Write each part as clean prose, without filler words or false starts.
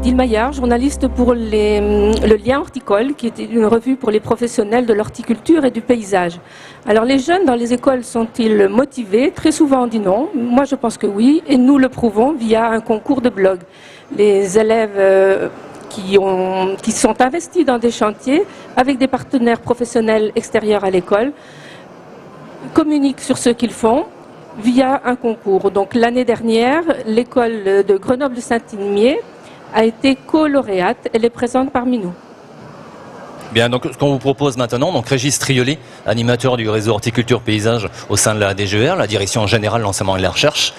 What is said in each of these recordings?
Odile Maillard, journaliste pour le Lien Horticole, qui est une revue pour les professionnels de l'horticulture et du paysage. Alors les jeunes dans les écoles sont-ils motivés? Très souvent on dit non. Moi je pense que oui, et nous le prouvons via un concours de blog. Les élèves qui sont investis dans des chantiers avec des partenaires professionnels extérieurs à l'école communiquent sur ce qu'ils font via un concours. Donc l'année dernière, l'école de Grenoble-Saint-Imier a été co-lauréate. Elle est présente parmi nous. Bien, donc ce qu'on vous propose maintenant, donc Régis Triolet, animateur du réseau horticulture paysage au sein de la DGER, la Direction Générale de l'Enseignement et de la Recherche.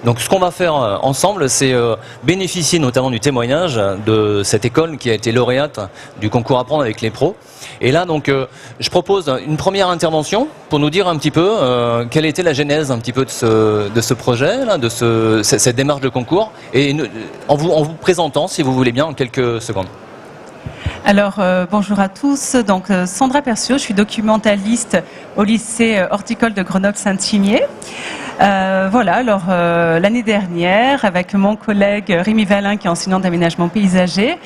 Donc ce qu'on va faire ensemble, c'est bénéficier notamment du témoignage de cette école qui a été lauréate du concours Apprendre avec les pros. Et là, donc, je propose une première intervention pour nous dire un petit peu quelle était la genèse un petit peu de ce projet, là, de cette démarche de concours, et en vous présentant, si vous voulez bien, en quelques secondes. Alors, bonjour à tous. Donc, Sandra Perciot, je suis documentaliste au lycée horticole de Grenoble-Saint-Imier. Voilà, alors l'année dernière, avec mon collègue Rémi Valin, qui est enseignant d'aménagement paysager,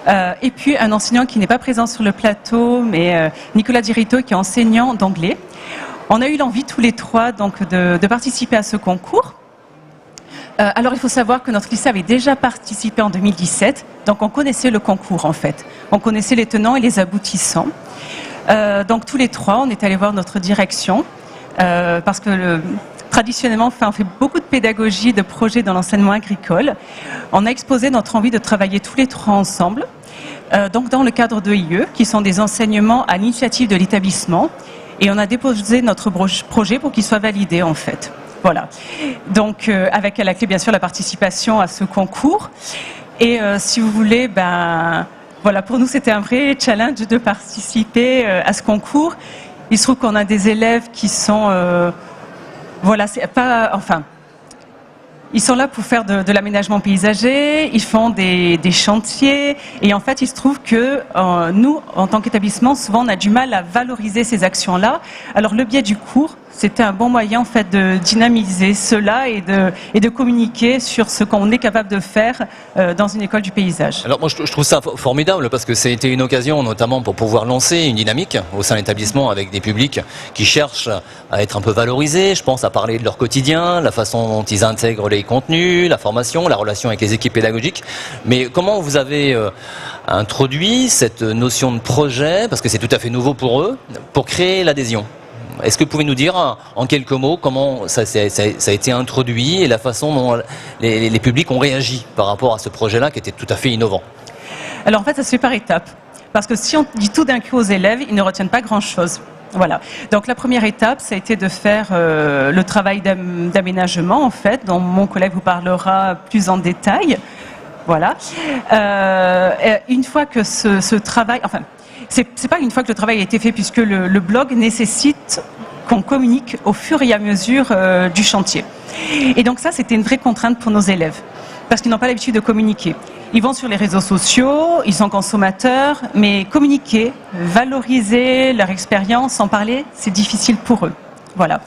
et puis un enseignant qui n'est pas présent sur le plateau, mais Nicolas Dirito, qui est enseignant d'anglais. On a eu l'envie tous les trois donc, de participer à ce concours. Alors il faut savoir que notre lycée avait déjà participé en 2017, donc on connaissait le concours en fait. On connaissait les tenants et les aboutissants. Donc tous les trois, on est allés voir notre direction, parce que traditionnellement, on fait beaucoup de pédagogie, de projets dans l'enseignement agricole. On a exposé notre envie de travailler tous les trois ensemble, donc dans le cadre de IE, qui sont des enseignements à l'initiative de l'établissement, et on a déposé notre projet pour qu'il soit validé en fait. Voilà. Donc, avec à la clé, bien sûr, la participation à ce concours. Et si vous voulez, voilà, pour nous, c'était un vrai challenge de participer à ce concours. Il se trouve qu'on a des élèves qui sont, voilà, c'est pas, enfin, ils sont là pour faire de l'aménagement paysager, ils font des chantiers, et en fait, il se trouve que nous, en tant qu'établissement, souvent, on a du mal à valoriser ces actions-là. Alors, le biais du cours, c'était un bon moyen en fait de dynamiser cela et de communiquer sur ce qu'on est capable de faire dans une école du paysage. Alors moi je trouve ça formidable parce que c'était une occasion notamment pour pouvoir lancer une dynamique au sein de l'établissement avec des publics qui cherchent à être un peu valorisés, je pense à parler de leur quotidien, la façon dont ils intègrent les contenus, la formation, la relation avec les équipes pédagogiques. Mais comment vous avez introduit cette notion de projet, parce que c'est tout à fait nouveau pour eux, pour créer l'adhésion ? Est-ce que vous pouvez nous dire en quelques mots comment ça a été introduit et la façon dont les publics ont réagi par rapport à ce projet-là qui était tout à fait innovant? Alors en fait, ça se fait par étapes. Parce que si on dit tout d'un coup aux élèves, ils ne retiennent pas grand-chose. Voilà. Donc la première étape, ça a été de faire le travail d'aménagement, en fait, dont mon collègue vous parlera plus en détail. Voilà. Une fois que ce travail... Enfin, c'est pas une fois que le travail a été fait, puisque le blog nécessite qu'on communique au fur et à mesure du chantier. Et donc ça, c'était une vraie contrainte pour nos élèves, parce qu'ils n'ont pas l'habitude de communiquer. Ils vont sur les réseaux sociaux, ils sont consommateurs, mais communiquer, valoriser leur expérience, en parler, c'est difficile pour eux. Voilà.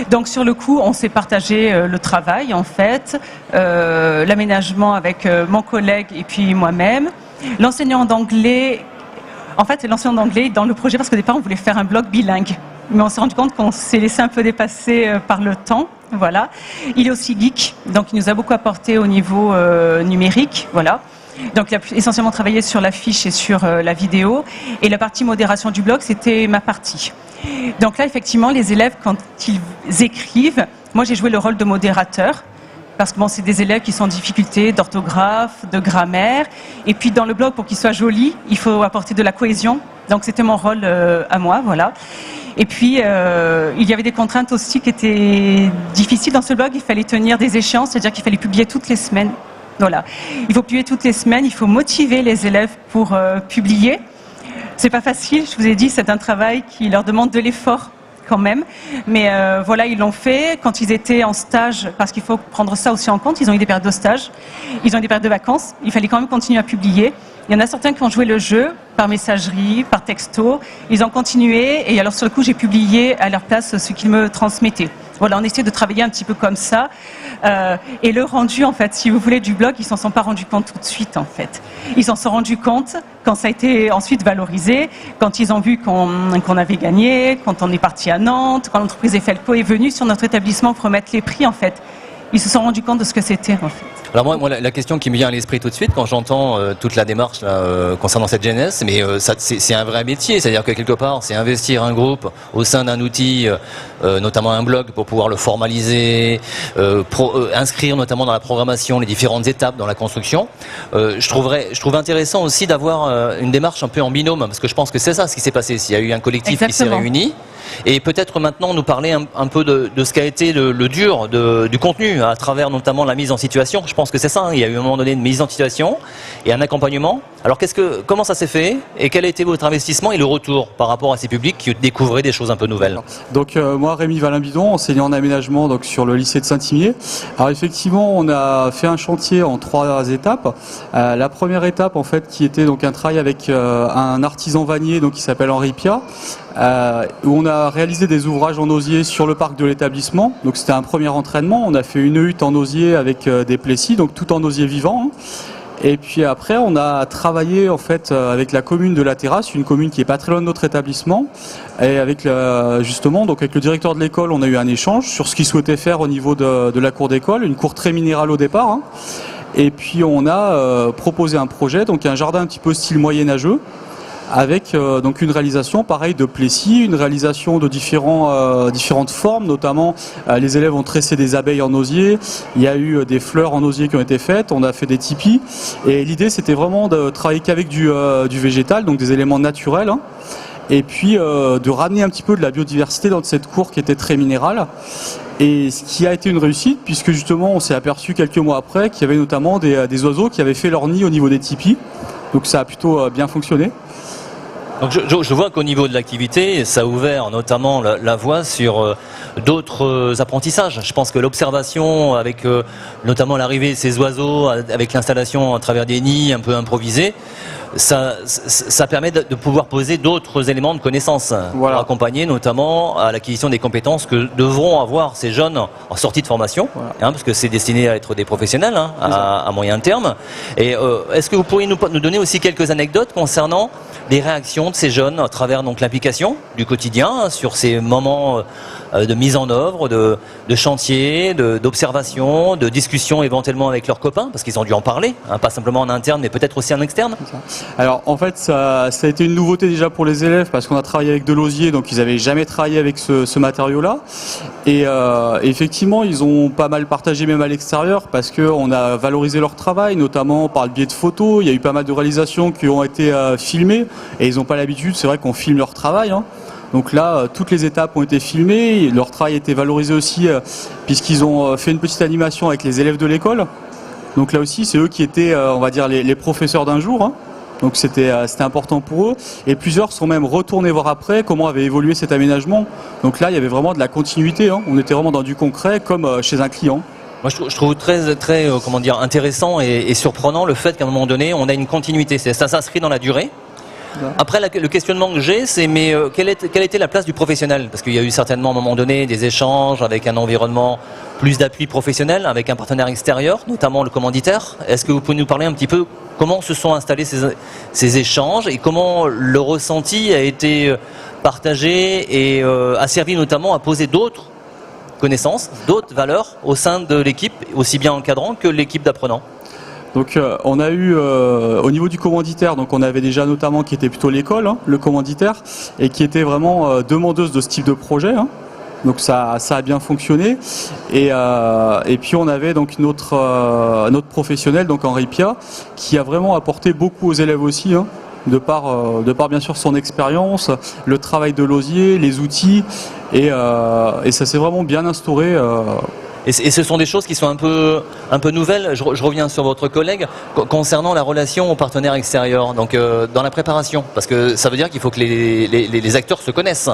Donc sur le coup, on s'est partagé le travail, en fait, l'aménagement avec mon collègue et puis moi-même. L'enseignant d'anglais... En fait, c'est l'enseignant d'anglais dans le projet, parce qu'au départ, on voulait faire un blog bilingue. Mais on s'est rendu compte qu'on s'est laissé un peu dépasser par le temps. Voilà. Il est aussi geek, donc il nous a beaucoup apporté au niveau numérique. Voilà. Donc il a essentiellement travaillé sur l'affiche et sur la vidéo. Et la partie modération du blog, c'était ma partie. Donc là, effectivement, les élèves, quand ils écrivent, moi j'ai joué le rôle de modérateur. Parce que bon, c'est des élèves qui sont en difficulté d'orthographe, de grammaire. Et puis dans le blog, pour qu'il soit joli, il faut apporter de la cohésion. Donc c'était mon rôle à moi, voilà. Et puis il y avait des contraintes aussi qui étaient difficiles dans ce blog. Il fallait tenir des échéances, c'est-à-dire qu'il fallait publier toutes les semaines. Voilà. Il faut publier toutes les semaines, il faut motiver les élèves pour publier. C'est pas facile, je vous ai dit, c'est un travail qui leur demande de l'effort quand même, mais voilà, ils l'ont fait quand ils étaient en stage, parce qu'il faut prendre ça aussi en compte. Ils ont eu des périodes de stage, ils ont eu des périodes de vacances, il fallait quand même continuer à publier. Il y en a certains qui ont joué le jeu par messagerie, par texto, ils ont continué, et alors sur le coup j'ai publié à leur place ce qu'ils me transmettaient. Voilà, on essaie de travailler un petit peu comme ça. Et le rendu, en fait, si vous voulez, du blog, ils s'en sont pas rendus compte tout de suite, en fait. Ils s'en sont rendus compte quand ça a été ensuite valorisé, quand ils ont vu qu'on avait gagné, quand on est parti à Nantes, quand l'entreprise Efelco est venue sur notre établissement pour remettre les prix, en fait. Ils se sont rendus compte de ce que c'était, en fait. Alors moi, la question qui me vient à l'esprit tout de suite quand j'entends toute la démarche là, concernant cette jeunesse, mais c'est un vrai métier, c'est-à-dire que quelque part, c'est investir un groupe au sein d'un outil, notamment un blog, pour pouvoir le formaliser, inscrire notamment dans la programmation les différentes étapes dans la construction. Je trouve intéressant aussi d'avoir une démarche un peu en binôme, parce que je pense que c'est ça ce qui s'est passé. S'il y a eu un collectif Exactement. qui s'est réuni, et peut-être maintenant nous parler un peu de ce qu'a été le dur du contenu, à travers notamment la mise en situation. Je pense que c'est ça, hein. Il y a eu à un moment donné une mise en situation et un accompagnement. Alors comment ça s'est fait et quel a été votre investissement et le retour par rapport à ces publics qui découvraient des choses un peu nouvelles? Donc moi, Rémi Valin-Bidon, enseignant en aménagement donc, sur le lycée de Saint-Imier. Alors effectivement, on a fait un chantier en 3 étapes. La première étape, en fait, qui était donc un travail avec un artisan vannier donc, qui s'appelle Henri Pia, où on a réalisé des ouvrages en osier sur le parc de l'établissement. Donc c'était un premier entraînement. On a fait une hutte en osier avec des plessis, donc tout en osier vivant. Et puis après, on a travaillé en fait avec la commune de La Terrasse, une commune qui est pas très loin de notre établissement, et avec justement donc avec le directeur de l'école, on a eu un échange sur ce qu'il souhaitait faire au niveau de la cour d'école, une cour très minérale au départ. Hein. Et puis on a proposé un projet, donc un jardin un petit peu style moyenâgeux, avec donc une réalisation pareil de plessis, une réalisation de différentes formes, notamment les élèves ont tressé des abeilles en osier, il y a eu des fleurs en osier qui ont été faites, on a fait des tipis, et l'idée c'était vraiment de travailler qu'avec du végétal, donc des éléments naturels, hein, et puis de ramener un petit peu de la biodiversité dans cette cour qui était très minérale. Et ce qui a été une réussite, puisque justement on s'est aperçu quelques mois après qu'il y avait notamment des oiseaux qui avaient fait leur nid au niveau des tipis, donc ça a plutôt bien fonctionné. Donc je vois qu'au niveau de l'activité, ça a ouvert notamment la voie sur d'autres apprentissages. Je pense que l'observation avec notamment l'arrivée de ces oiseaux, avec l'installation à travers des nids un peu improvisés, ça permet de pouvoir poser d'autres éléments de connaissance, voilà, pour accompagner notamment à l'acquisition des compétences que devront avoir ces jeunes en sortie de formation, voilà, hein, parce que c'est destiné à être des professionnels hein, à moyen terme. Et est-ce que vous pourriez nous donner aussi quelques anecdotes concernant les réactions de ces jeunes à travers donc l'implication du quotidien hein, sur ces moments de mise en œuvre, de chantier, d'observation, de discussion éventuellement avec leurs copains, parce qu'ils ont dû en parler, hein, pas simplement en interne, mais peut-être aussi en externe. Alors en fait ça a été une nouveauté déjà pour les élèves parce qu'on a travaillé avec de l'osier, donc ils n'avaient jamais travaillé avec ce matériau-là. Et effectivement ils ont pas mal partagé même à l'extérieur parce qu'on a valorisé leur travail, notamment par le biais de photos. Il y a eu pas mal de réalisations qui ont été filmées et ils n'ont pas l'habitude, c'est vrai qu'on filme leur travail. Hein. Donc là, toutes les étapes ont été filmées, leur travail a été valorisé aussi puisqu'ils ont fait une petite animation avec les élèves de l'école. Donc là aussi, c'est eux qui étaient, on va dire, les professeurs d'un jour. Hein. Donc c'était important pour eux. Et plusieurs sont même retournés voir après comment avait évolué cet aménagement. Donc là, il y avait vraiment de la continuité. Hein. On était vraiment dans du concret comme chez un client. Moi, je trouve très comment dire, intéressant et surprenant le fait qu'à un moment donné, on a une continuité. Ça s'inscrit dans la durée. Après, le questionnement que j'ai, c'est mais quelle était la place du professionnel? Parce qu'il y a eu certainement à un moment donné des échanges avec un environnement plus d'appui professionnel, avec un partenaire extérieur, notamment le commanditaire. Est-ce que vous pouvez nous parler un petit peu comment se sont installés ces échanges et comment le ressenti a été partagé et a servi notamment à poser d'autres connaissances, d'autres valeurs au sein de l'équipe, aussi bien encadrant que l'équipe d'apprenants? Donc on a eu au niveau du commanditaire, donc on avait déjà notamment qui était plutôt l'école, hein, le commanditaire, et qui était vraiment demandeuse de ce type de projet. Hein. Donc ça a bien fonctionné. Et puis on avait donc notre professionnel, donc Henri Pia, qui a vraiment apporté beaucoup aux élèves aussi. Hein. De par bien sûr son expérience, le travail de l'osier, les outils, et ça s'est vraiment bien instauré. Et ce sont des choses qui sont un peu nouvelles. Je reviens sur votre collègue concernant la relation aux partenaires extérieurs. Donc dans la préparation, parce que ça veut dire qu'il faut que les acteurs se connaissent.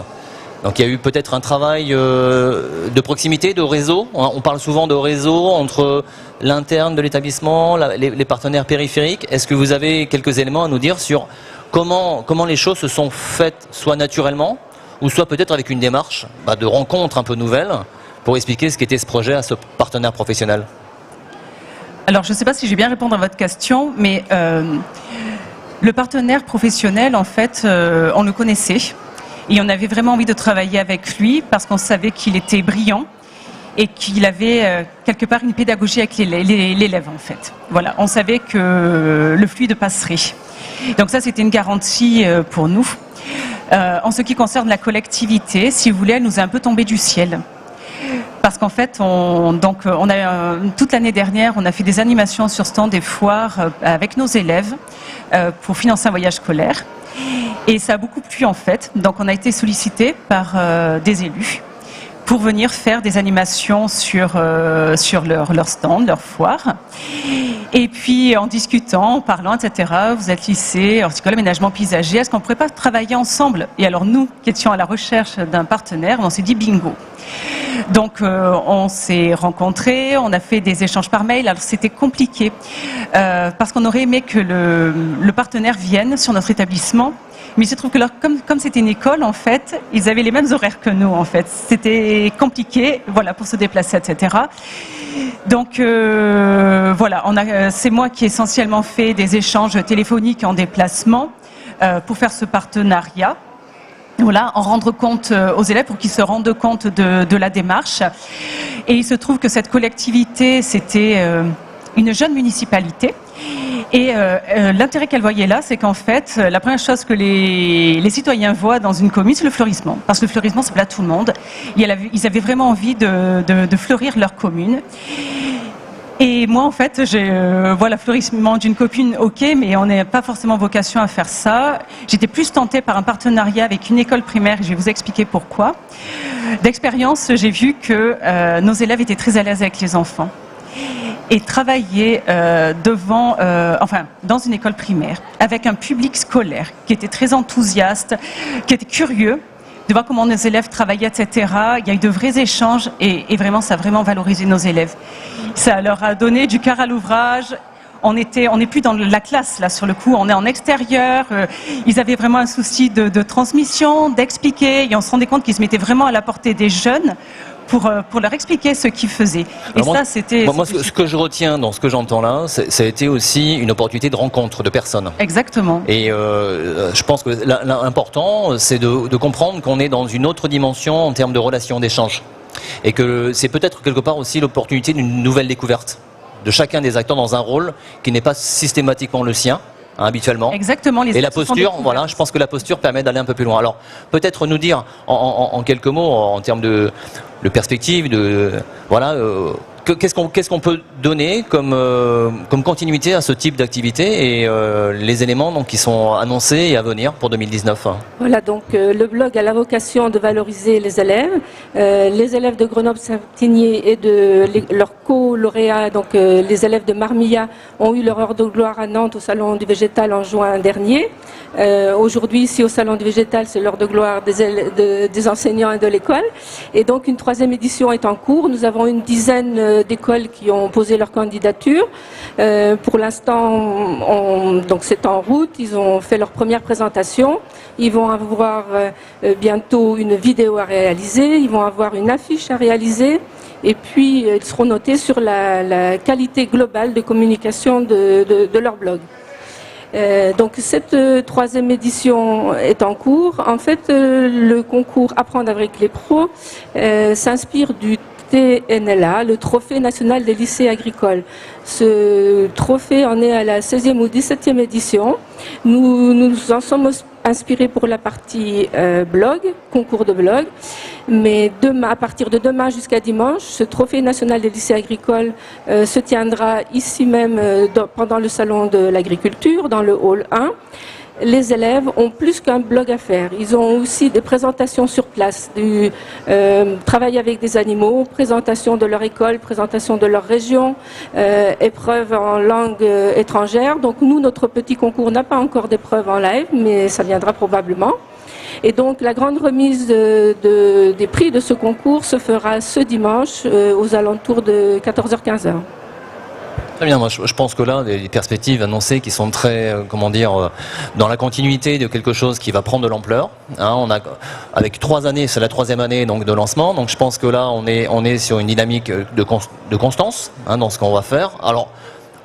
Donc il y a eu peut-être un travail de proximité, de réseau. On parle souvent de réseau entre l'interne de l'établissement, les partenaires périphériques. Est-ce que vous avez quelques éléments à nous dire sur comment les choses se sont faites, soit naturellement, ou soit peut-être avec une démarche de rencontre un peu nouvelle, pour expliquer ce qu'était ce projet à ce partenaire professionnel. Alors, je ne sais pas si je vais bien répondre à votre question, mais le partenaire professionnel, en fait, on le connaissait. Et on avait vraiment envie de travailler avec lui parce qu'on savait qu'il était brillant et qu'il avait quelque part une pédagogie avec l'élève, en fait. Voilà, on savait que le fluide passerait. Donc ça, c'était une garantie pour nous. En ce qui concerne la collectivité, si vous voulez, elle nous est un peu tombée du ciel. Parce qu'en fait, toute l'année dernière, on a fait des animations sur stand des foires avec nos élèves pour financer un voyage scolaire. Et ça a beaucoup plu en fait. Donc on a été sollicité par des élus pour venir faire des animations sur leur stand, leur foire. Et puis en discutant, en parlant, etc., vous êtes lycée, horticole, aménagement paysager, est-ce qu'on ne pourrait pas travailler ensemble? Et alors nous, qui étions à la recherche d'un partenaire, on s'est dit bingo. Donc on s'est rencontrés, on a fait des échanges par mail. Alors c'était compliqué parce qu'on aurait aimé que le partenaire vienne sur notre établissement. Mais il se trouve que comme c'était une école, en fait, ils avaient les mêmes horaires que nous, en fait. C'était compliqué, voilà, pour se déplacer, etc. Donc, voilà, c'est moi qui ai essentiellement fait des échanges téléphoniques en déplacement pour faire ce partenariat. Voilà, en rendre compte aux élèves pour qu'ils se rendent compte de la démarche. Et il se trouve que cette collectivité, c'était une jeune municipalité. Et l'intérêt qu'elle voyait là, c'est qu'en fait, la première chose que les citoyens voient dans une commune, c'est le fleurissement. Parce que le fleurissement, ça plaît à tout le monde. Ils avaient vraiment envie de fleurir leur commune. Et moi, en fait, voilà, fleurissement d'une commune, ok, mais on n'a pas forcément vocation à faire ça. J'étais plus tentée par un partenariat avec une école primaire, et je vais vous expliquer pourquoi. D'expérience, j'ai vu que nos élèves étaient très à l'aise avec les enfants. Et travailler dans une école primaire, avec un public scolaire qui était très enthousiaste, qui était curieux de voir comment nos élèves travaillaient, etc. Il y a eu de vrais échanges et vraiment, ça a vraiment valorisé nos élèves. Ça leur a donné du cœur à l'ouvrage. On n'est plus dans la classe, là, sur le coup. On est en extérieur. Ils avaient vraiment un souci de transmission, d'expliquer. Et on se rendait compte qu'ils se mettaient vraiment à la portée des jeunes pour leur expliquer ce qu'ils faisaient. Et alors ça, c'était... Moi, ce que je retiens dans ce que j'entends là, ça a été aussi une opportunité de rencontre de personnes. Exactement. Et je pense que l'important, c'est de comprendre qu'on est dans une autre dimension en termes de relations, d'échanges. Et que c'est peut-être quelque part aussi l'opportunité d'une nouvelle découverte de chacun des acteurs dans un rôle qui n'est pas systématiquement le sien, hein, habituellement. Exactement. Et la posture, voilà, je pense que la posture permet d'aller un peu plus loin. Alors, peut-être nous dire en quelques mots, en termes de perspective, voilà, qu'est-ce qu'on peut donner comme continuité à ce type d'activité et les éléments donc, qui sont annoncés et à venir pour 2019. Voilà, donc le blog a la vocation de valoriser les élèves. Les élèves de Grenoble-Saint-Igné et de leurs co-lauréats, donc les élèves de Marmilla, ont eu leur heure de gloire à Nantes au Salon du Végétal en juin dernier. Aujourd'hui, ici au Salon du Végétal, c'est l'heure de gloire des enseignants et de l'école. Et donc une 3e édition est en cours. Nous avons une dizaine d'écoles qui ont posé leur candidature. Pour l'instant, donc c'est en route. Ils ont fait leur première présentation. Ils vont avoir bientôt une vidéo à réaliser. Ils vont avoir une affiche à réaliser. Et puis, ils seront notés sur la qualité globale de communication de leur blog. Donc cette 3e édition est en cours. En fait, le concours Apprendre avec les pros s'inspire du TNLA, le Trophée national des lycées agricoles. Ce trophée en est à la 16e ou 17e édition. Nous nous en sommes inspirés pour la partie blog, concours de blog. Mais à partir de demain jusqu'à dimanche, ce Trophée national des lycées agricoles se tiendra ici même pendant le salon de l'agriculture, dans le hall 1. Les élèves ont plus qu'un blog à faire. Ils ont aussi des présentations sur place, du travail avec des animaux, présentation de leur école, présentation de leur région, épreuves en langue étrangère. Donc nous, notre petit concours n'a pas encore d'épreuves en live, mais ça viendra probablement. Et donc la grande remise des prix de ce concours se fera ce dimanche aux alentours de 14h-15h. Très bien, moi je pense que là, les perspectives annoncées qui sont très, dans la continuité de quelque chose qui va prendre de l'ampleur. Hein, avec 3 années, c'est la 3e année donc de lancement, donc je pense que là on est sur une dynamique de constance dans ce qu'on va faire. Alors,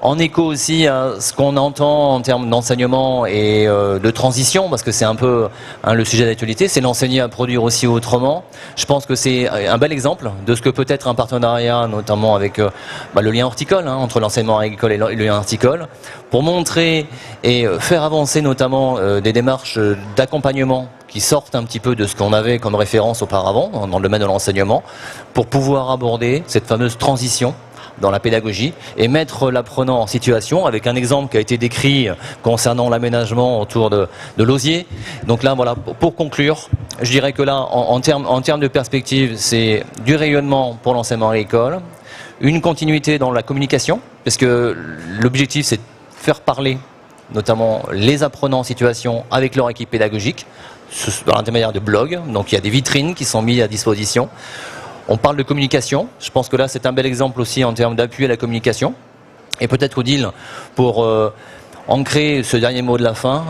en écho aussi à ce qu'on entend en termes d'enseignement et de transition, parce que c'est un peu le sujet d'actualité, c'est l'enseigner à produire aussi autrement. Je pense que c'est un bel exemple de ce que peut être un partenariat, notamment avec le lien horticole, entre l'enseignement agricole et le lien horticole, pour montrer et faire avancer notamment des démarches d'accompagnement qui sortent un petit peu de ce qu'on avait comme référence auparavant dans le domaine de l'enseignement, pour pouvoir aborder cette fameuse transition dans la pédagogie et mettre l'apprenant en situation, avec un exemple qui a été décrit concernant l'aménagement autour de l'osier. Donc là, voilà, pour conclure, je dirais que là, en termes de perspective, c'est du rayonnement pour l'enseignement agricole, une continuité dans la communication, parce que l'objectif, c'est de faire parler notamment les apprenants en situation avec leur équipe pédagogique, par l'intermédiaire de blogs. Donc il y a des vitrines qui sont mises à disposition. On parle de communication, je pense que là c'est un bel exemple aussi en termes d'appui à la communication. Et peut-être Odile, pour ancrer ce dernier mot de la fin,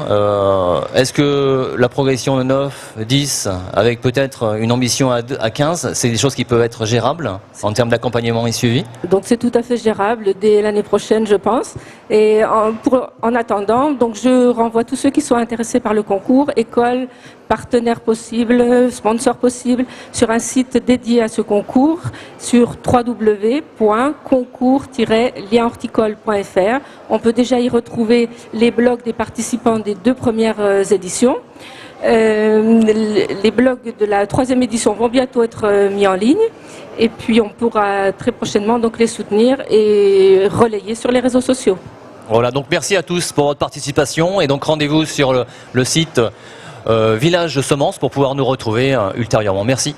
est-ce que la progression de 9, 10, avec peut-être une ambition à 15, c'est des choses qui peuvent être gérables en termes d'accompagnement et suivi? Donc c'est tout à fait gérable dès l'année prochaine, je pense. Et en attendant, donc je renvoie tous ceux qui sont intéressés par le concours, écoles, partenaires possibles, sponsors possibles, sur un site dédié à ce concours, sur www.concours-lienhorticole.fr. On peut déjà y retrouver les blogs des participants des 2 premières éditions. Les blogs de la 3e édition vont bientôt être mis en ligne, et puis on pourra très prochainement donc les soutenir et relayer sur les réseaux sociaux. Voilà, donc merci à tous pour votre participation, et donc rendez-vous sur le site Village de Semences pour pouvoir nous retrouver ultérieurement. Merci.